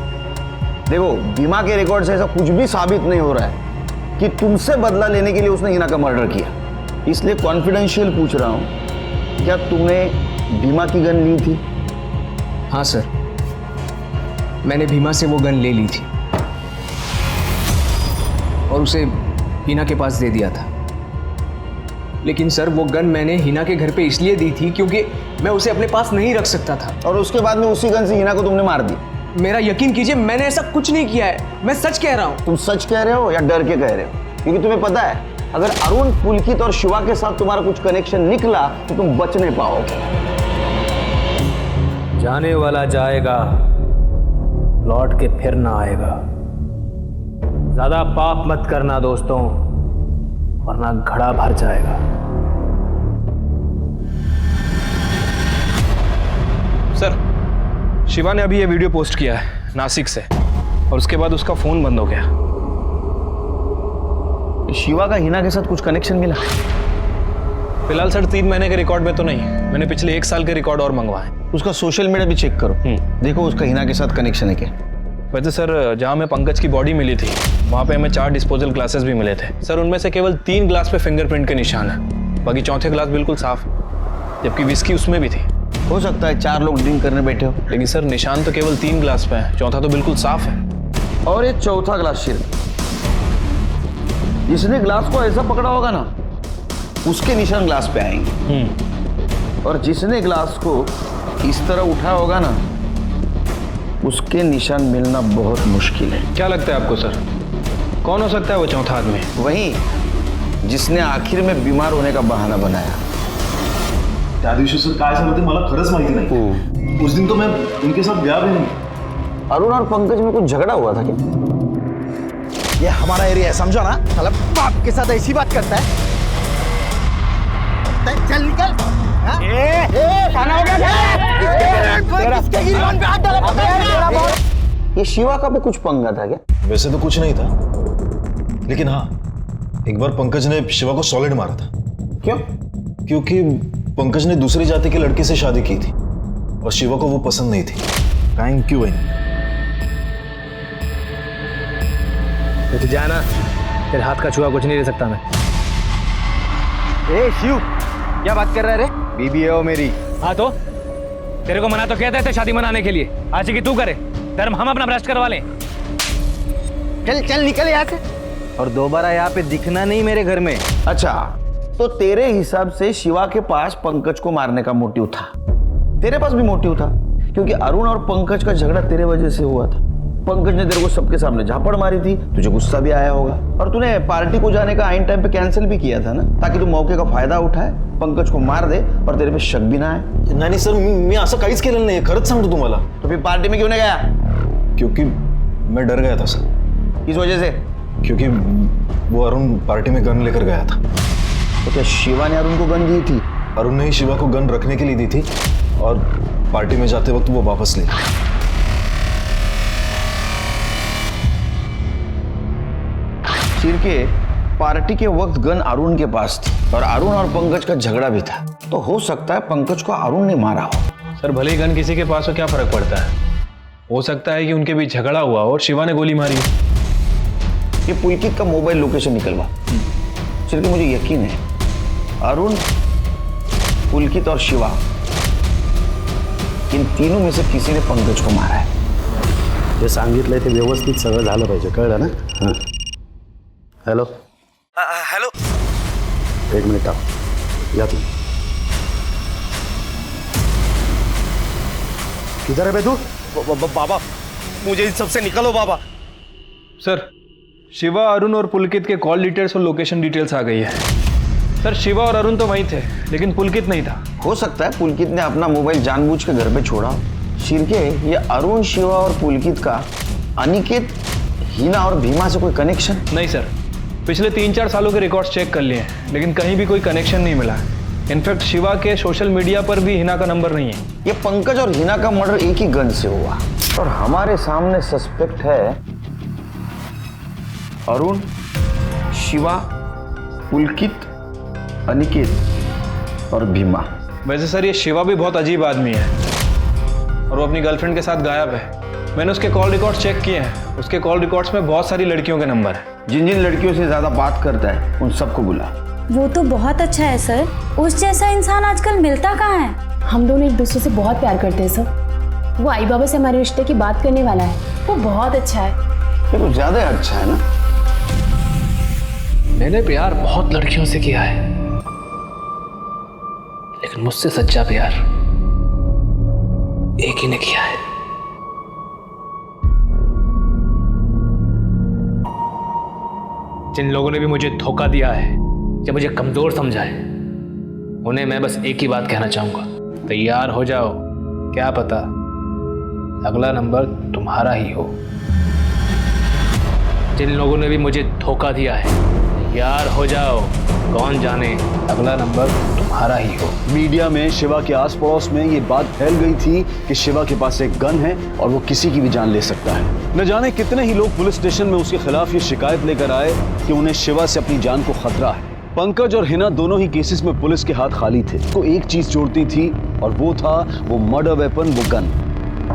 देखो, भीमा के रिकॉर्ड से ऐसा कुछ भी साबित नहीं हो रहा है कि तुमसे बदला लेने के लिए उसने हिना का मर्डर किया। इसलिए कॉन्फिडेंशियल पूछ रहा हूं, क्या तुमने भीमा की गन ली थी? हाँ सर, मैंने भीमा से वो गन ले ली थी और उसे हिना के पास दे दिया था। लेकिन सर, वो गन मैंने हिना के घर पे इसलिए दी थी क्योंकि मैं उसे अपने पास नहीं रख सकता था। और उसके बाद में उसी गन से हिना को तुमने मार दी? मेरा यकीन कीजिए, मैंने ऐसा कुछ नहीं किया है। मैं सच कह रहा हूँ। तुम सच कह रहे हो या डर के कह रहे हो? क्योंकि तुम्हें पता है, अगर अरुण, पुलकित और शिवा के साथ तुम्हारा कुछ कनेक्शन निकला तो तुम बच नहीं पाओगे। जाने वाला जाएगा, लौट के फिर ना आएगा। ज्यादा पाप मत करना दोस्तों, वरना घड़ा भर जाएगा। सर, शिवा ने अभी ये वीडियो पोस्ट किया है नासिक से, और उसके बाद उसका फोन बंद हो गया। शिवा का हिना के साथ कुछ कनेक्शन मिला? फिलहाल सर 3 महीने के रिकॉर्ड में तो नहीं, मैंने पिछले 1 साल के रिकॉर्ड और मंगवाए। उसका सोशल मीडिया भी चेक करो, देखो उसका हिना के साथ कनेक्शन है क्या। वैसे सर, जहाँ हमें पंकज की बॉडी मिली थी वहाँ पे हमें 4 डिस्पोजल ग्लासेस भी मिले थे। सर, उनमें से केवल 3 ग्लास पे फिंगरप्रिंट के निशान है, बाकी चौथे ग्लास बिल्कुल साफ, जबकि विस्की उसमें भी थी। हो सकता है 4 लोग ड्रिंक करने बैठे हो। लेकिन सर, निशान तो केवल 3 ग्लास पे है, चौथा तो बिल्कुल साफ है। और ये चौथा ग्लास शिर, जिसने ग्लास को ऐसा पकड़ा होगा ना, उसके निशान ग्लास पे आएंगे। और जिसने ग्लास को इस तरह उठाया होगा ना, उसके निशान मिलना बहुत मुश्किल है। क्या लगता है आपको सर, कौन हो सकता है वो चौथा आदमी? वही जिसने आखिर में बीमार होने का बहाना बनाया। त्या दिवशी सर काय झालं ते मला खरंच माहिती नाही। उस दिन तो मैं उनके साथ गया भी नहीं। अरुण और पंकज में कुछ झगड़ा हुआ था क्या? ये हमारा एरिया है, समझो ना। साला बाप के साथ ऐसी बात करता है। चल निकल। खाना हो गया? किसके गिरबान पे हाथ डाला? ये शिवा का भी कुछ पंगा था क्या? वैसे तो कुछ नहीं था, लेकिन हाँ, एक बार पंकज ने शिवा को सॉलिड मारा था। क्यों? क्योंकि पंकज ने दूसरी जाति के लड़के से शादी की थी और शिवा को वो पसंद नहीं थी। Thank you. तो जाना, तेरे हाथ का छुआ कुछ नहीं ले सकता मैं। ए शिव, क्या बात कर रहा है रे? बीबी है वो मेरी। हाँ तो तेरे को मना तो कहते थे शादी मनाने के लिए, आज की तू करे, धर्म हम अपना भ्रष्ट करवा लें। चल चल निकल यहाँ से, और दोबारा यहाँ पे दिखना नहीं मेरे घर में। अच्छा, तो तेरे हिसाब से शिवा के पास पंकज को मारने का मोटिव था, तेरे पास भी मोटिव था, क्योंकि अरुण और पंकज का झगड़ा तेरे वजह से हुआ था। पंकज ने तेरे को सबके सामने झापड़ मारी थी, तुझे गुस्सा भी आया होगा और तूने पार्टी को जाने का आइन टाइम पे कैंसिल भी किया था ना, ताकि तू मौके का फायदा उठाए, पंकज को मार दे और तेरे पे शक भी ना आए। नाही सर, मी असं काहीच केलेलं नाही, खरंच सांगतो तुम्हाला। तो फिर पार्टी में क्यों नहीं गया? क्योंकि मैं डर गया था सर। किस वजह से? क्योंकि वो अरुण पार्टी में गन लेकर गया था। तो क्या शिवा ने अरुण को गन दी थी? अरुण ने ही शिवा को गन रखने के लिए दी थी और पार्टी में जाते वक्त वो वापस ले गया। शिर्के, पार्टी के वक्त गन अरुण के पास थी और अरुण और पंकज का झगड़ा भी था, तो हो सकता है पंकज को अरुण ने मारा हो। सर भले ही गन किसी के पास हो, क्या फर्क पड़ता है? हो सकता है कि उनके बीच झगड़ा हुआ और शिवा ने गोली मारी। ये पुलकित का मोबाइल लोकेशन निकलवा। शिर्के, मुझे यकीन है अरुण, पुलकित और शिवा, इन तीनों में से किसी ने पंकज को मारा है। जे सांगितलंय ते व्यवस्थित सगळं झालं पाहिजे, कळलं ना? हां. हॅलो हेलो, एक मिनिट आप या तुम। किधर है बे तू? बाबा मुझे इन सबसे निकालो बाबा। सर शिवा, अरुण और पुलकित के कॉल डिटेल्स और लोकेशन डिटेल्स आ गई है। सर शिवा और अरुण तो वहीं थे, लेकिन पुलकित नहीं था। हो सकता है पुलकित ने अपना मोबाइल जानबूझ के घर पे छोड़ा। शिर्के, ये अरुण, शिवा और पुलकित का अनिकेत, हिना और भीमा से कोई कनेक्शन? नहीं सर, पिछले 3-4 सालों के रिकॉर्ड्स चेक कर लिए हैं, लेकिन कहीं भी कोई कनेक्शन नहीं मिला। इनफैक्ट शिवा के सोशल मीडिया पर भी हिना का नंबर नहीं है। ये पंकज और हिना का मर्डर एक ही गन से हुआ और हमारे सामने सस्पेक्ट है अरुण, शिवा, पुलकित, अनिकेत और भीमा। वैसे सर ये शिवा भी बहुत अजीब आदमी है और वो अपनी गर्लफ्रेंड के साथ गायब है। मैंने उसके कॉल रिकॉर्ड्स चेक किए हैं, उसके कॉल रिकॉर्ड्स में बहुत सारी लड़कियों के नंबर है। जिन जिन लड़कियों से ज्यादा बात करता है उन सबको बुला। वो तो बहुत अच्छा है सर, उस जैसा इंसान आजकल मिलता कहाँ है। हम दोनों एक दूसरे से बहुत प्यार करते हैं सर। वो आई बाबा से हमारे रिश्ते की बात करने वाला है, वो बहुत अच्छा है। ये तो ज्यादा अच्छा है ना? मैंने प्यार बहुत लड़कियों से किया है, लेकिन मुझसे सच्चा प्यार एक ही ने किया है। जिन लोगों ने भी मुझे धोखा दिया है या मुझे कमजोर समझा है, उन्हें मैं बस एक ही बात कहना चाहूंगा, तैयार हो जाओ, क्या पता अगला नंबर तुम्हारा ही हो। जिन लोगों ने भी मुझे धोखा दिया है, तैयार हो जाओ, कौन जाने अगला नंबर तुम्हारा ही हो। मीडिया में शिवा के आस पड़ोस में ये बात फैल गई थी कि शिवा के पास एक गन है और वो किसी की भी जान ले सकता है। न जाने कितने ही लोग पुलिस स्टेशन में उसके खिलाफ ये शिकायत लेकर आए कि उन्हें शिवा से अपनी जान को खतरा है। पंकज और हिना दोनों ही केसेस में पुलिस के हाथ खाली थे। तो एक चीज जोड़ती थी और वो था वो मर्डर वेपन, वो गन।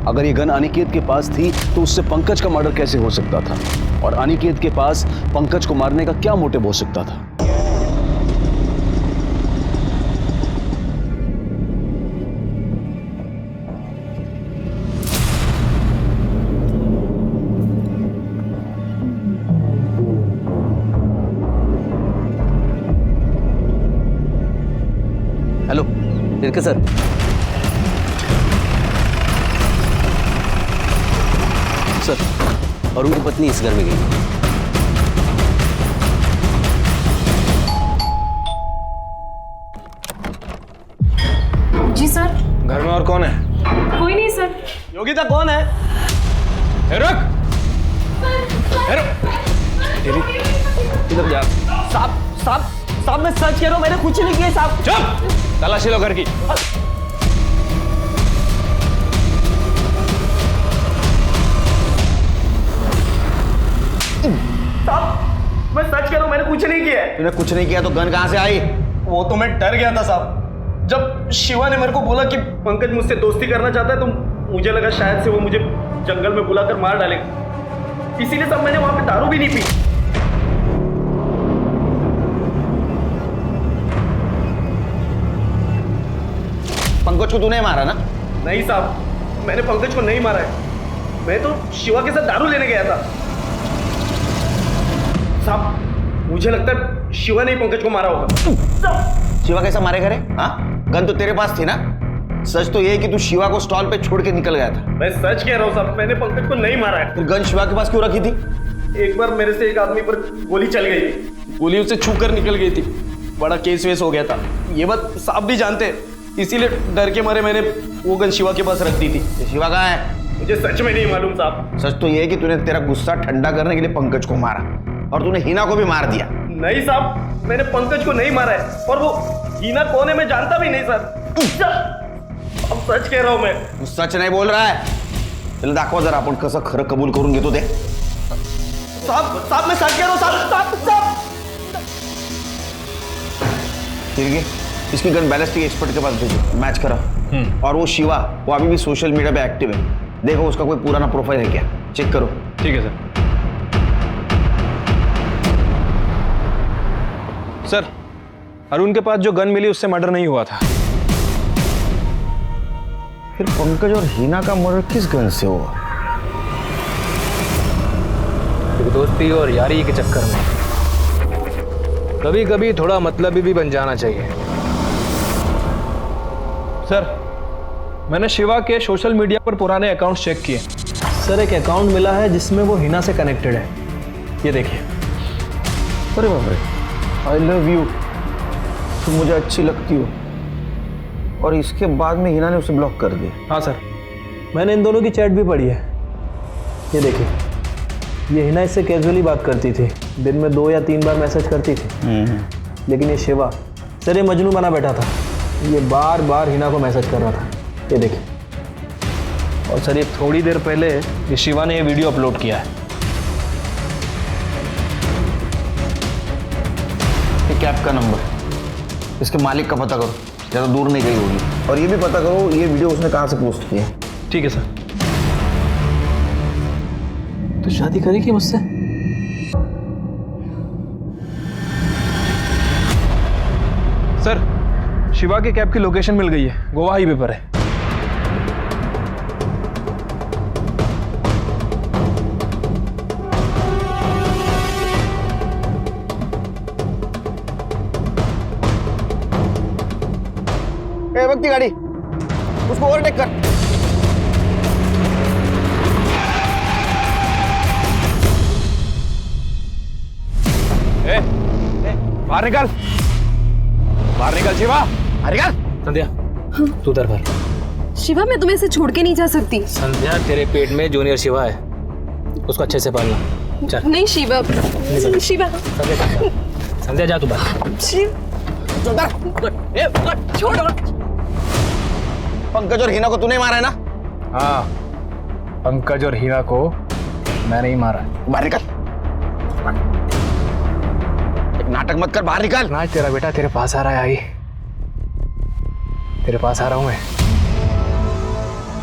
अगर ये गन अनिकेत के पास थी तो उससे पंकज का मर्डर कैसे हो सकता था, और अनिकेत के पास पंकज को मारने का क्या मोटिव हो सकता था? Hello Shirke sir, sir Arun की पत्नी इस घर में गई। जी सर। घर में और कौन है? कोई नहीं सर। योगिता कौन है? रुक, इधर जा। साहब साहब साहब, मैं सच कह रहा हूँ, मैंने कुछ नहीं किया साहब। चुप, तलाशी लो घर की। साहब मैं सच कह रहा हूँ, मैंने कुछ नहीं किया। तूने कुछ नहीं किया तो गन कहाँ से आई? वो तो मैं डर गया था साहब। जब शिवा ने मेरे को बोला कि पंकज मुझसे दोस्ती करना चाहता है, तो मुझे लगा शायद से वो मुझे जंगल में बुलाकर मार डालेगा, इसीलिए साहब मैंने वहां पे दारू भी नहीं पी। पंकज को तूने मारा ना? नहीं साहब, मैंने पंकज को नहीं मारा है, मैं तो शिवा के साथ दारू लेने गया था। साहब मुझे लगता है शिवा ने ही पंकज को मारा होगा। शिवा कैसा मारेगा रे? हाँ, गन तो तेरे पास थी ना? सच तो ये है कि तू शिवा को स्टॉल पे छोड़ के निकल गया था। मैं सच कह रहा हूँ साहब, मैंने पंकज को नहीं मारा है। फिर गन शिवा के पास क्यों रखी थी? एक बार मेरे से एक आदमी पर गोली चल गई थी, गोली उससे छू कर निकल गई थी, बड़ा केस वेस हो गया था। ये बात साहब भी जानते हैं, इसीलिए डर के मारे मैंने वो गन शिवा के पास रख दी थी। शिवा कहाँ है? मुझे सच में नहीं मालूम साहब। सच तो ये है कि तूने तेरा गुस्सा ठंडा करने के लिए पंकज को मारा और तूने हिना को भी मार दिया। नहीं साहब, मैंने पंकज को नहीं मारा है, और वो हिना कौन है मैं जानता भी नहीं सर। अब सच कह रहा हूं मैं। तू सच नाही बोल रहा है? चल दाखवा जरा आपण कसं खरं कबूल करून घेतो ते। साहब मैं सच कह रहा हूं साहब। ठीक है, इसकी गन बैलिस्टिक एक्सपर्ट के पास भेजो, मैच करा। और वो शिवा, वो अभी भी सोशल मीडिया पे एक्टिव है, देखो उसका कोई पुराना प्रोफाइल है क्या, चेक करो। ठीक है सर। सर, अरुण के पास जो गन मिली उससे मर्डर नहीं हुआ था। फिर पंकज और हिना का मर्डर किस गन से हुआ? दोस्ती और यारी के चक्कर में कभी कभी थोड़ा मतलबी भी बन जाना चाहिए। सर, मैंने शिवा के सोशल मीडिया पर पुराने अकाउंट चेक किए। सर, एक अकाउंट मिला है जिसमें वो हिना से कनेक्टेड है, ये देखिए। अरे बाप रे, आई लव यू, तुम मुझे अच्छी लगती हो, और इसके बाद में हिना ने उसे ब्लॉक कर दिया। हाँ सर, मैंने इन दोनों की चैट भी पढ़ी है, ये देखिए। ये हिना इससे कैजुअली बात करती थी, दिन में 2 या 3 बार मैसेज करती थी। लेकिन ये शिवा, सर ये मजनू बना बैठा था, ये बार बार हिना को मैसेज कर रहा था, ये देखिए। और सर, ये थोड़ी देर पहले ये शिवा ने ये वीडियो अपलोड किया है। ये कैब का नंबर, इसके मालिक का पता करो, ज़्यादा दूर नहीं गई होगी। और ये भी पता करो ये वीडियो उसने कहाँ से पोस्ट किया है। ठीक है सर। तो शादी करेगी मुझसे? सर, शिवा के कैब की लोकेशन मिल गई है, गोवा हाईवे पर है। ए भक्ति गाड़ी, उसको ओवरटेक कर। बाहर निकल, बाहर निकल शिवा, बाहर निकल। संध्या, तू उधर भर। शिवा, मैं तुम्हें ऐसे छोड़ के नहीं जा सकती। संध्या, तेरे पेट में जूनियर शिवा है, उसको अच्छे से पालना। चल। नहीं शिवा, शिवा। संध्या जा तू बाहर। छोड़। पंकज और हिना को तूने मारा है ना? हाँ, पंकज और हिना को मैं नहीं मारा। बाहर निकल, नाटक मत कर, बाहर निकल। ना, तेरा बेटा तेरे पास आ रहा है। आई, तेरे पास आ रहा हूं मैं।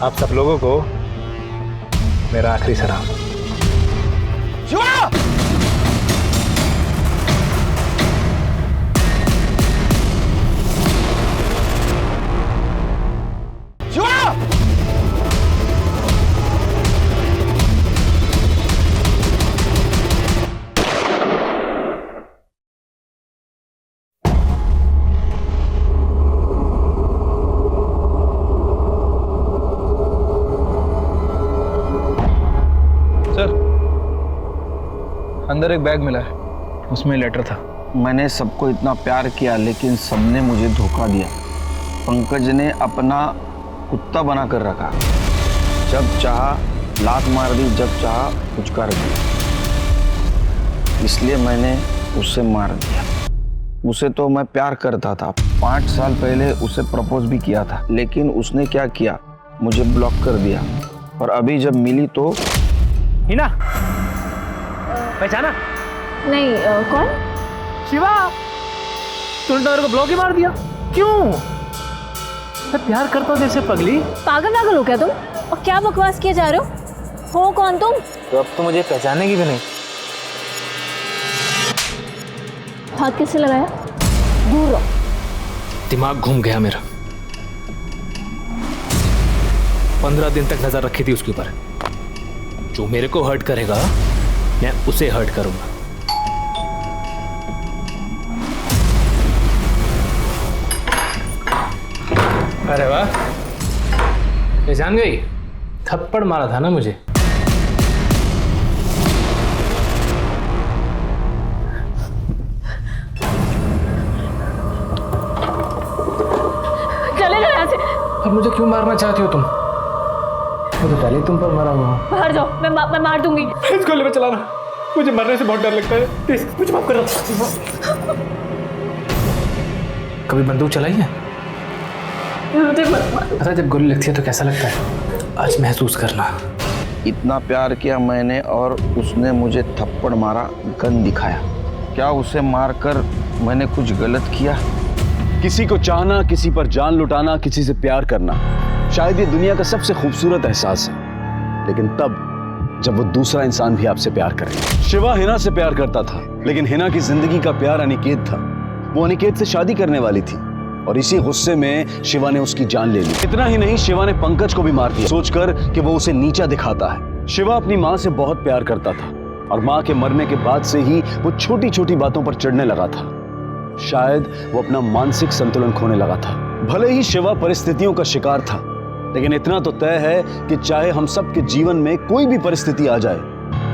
आप सब लोगों को मेरा आखिरी सलाम। शिवा! शिवा! अंदर एक बैग मिला है, उसमें लेटर था। मैंने सबको इतना प्यार किया लेकिन सबने मुझे धोखा दिया। पंकज ने अपना कुत्ता बना कर रखा, जब चाहा लात मार दी, जब चाहा पुचकार दी, इसलिए मैंने उसे मार दिया। उसे तो मैं प्यार करता था, 5 साल पहले उसे प्रपोज भी किया था, लेकिन उसने क्या किया, मुझे ब्लॉक कर दिया। और अभी जब मिली तो हिना, पहचाना? नहीं, कौन? शिवा, तूने तो मेरे को ब्लॉक ही मार दिया। क्यों? मैं प्यार करता हूँ जैसे पगली। पागल पागल हो क्या तुम? और क्या बकवास किए जा रहे हो कौन तुम? तो अब तो मुझे पहचानेगी भी नहीं। हाथ किससे लगाया? दूर रहो। दिमाग घूम गया मेरा। 15 दिन तक नजर रखी थी उसके ऊपर। जो मेरे को हर्ट करेगा मैं उसे हर्ट करूंगा। अरे वाह, पहचान गई? थप्पड़ मारा था ना मुझे। चले जाओ यहाँ से। अब मुझे क्यों मारना चाहती हो तुम? मैं तो पहले तुम पर मरा हुआ हूँ। बाहर जाओ, मैं मार दूंगी। इस गोले में चलाना, मुझे मरने से बहुत डर लगता है। प्लीज मुझे माफ करो। कभी बंदूक चलाई है? मुझे मत मारो। पता है जब गोली लगती है तो कैसा लगता है? आज महसूस करना। इतना प्यार किया मैंने और उसने मुझे थप्पड़ मारा, गन दिखाया। क्या उसे मारकर मैंने कुछ गलत किया? किसी को चाहना, किसी पर जान लुटाना, किसी से प्यार करना शायद ये दुनिया का सबसे खूबसूरत एहसास है, लेकिन तब जब वो दूसरा इंसान भी आपसे प्यार करे। शिवा हिना से प्यार करता था, लेकिन हिना की जिंदगी का प्यार अनिकेत था। वो अनिकेत से शादी करने वाली थी और इसी गुस्से में शिवा ने उसकी जान ले ली। इतना ही नहीं, शिवा ने पंकज को भी मार दिया, सोचकर कि वो उसे नीचा दिखाता है। शिवा अपनी माँ से बहुत प्यार करता था और माँ के मरने के बाद से ही वो छोटी छोटी बातों पर चिढ़ने लगा था। शायद वो अपना मानसिक संतुलन खोने लगा था। भले ही शिवा परिस्थितियों का शिकार था, लेकिन इतना तो तय है कि चाहे हम सबके जीवन में कोई भी परिस्थिति आ जाए,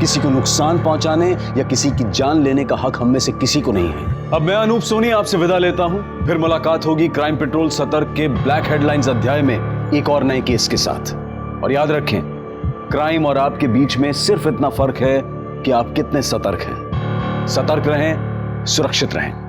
किसी को नुकसान पहुंचाने या किसी की जान लेने का हक हम में से किसी को नहीं है। अब मैं अनूप सोनी आपसे विदा लेता हूं। फिर मुलाकात होगी क्राइम पेट्रोल सतर्क के ब्लैक हेडलाइंस अध्याय में एक और नए केस के साथ। और याद रखें, क्राइम और आपके बीच में सिर्फ इतना फर्क है कि आप कितने सतर्क हैं। सतर्क रहें, सुरक्षित रहें।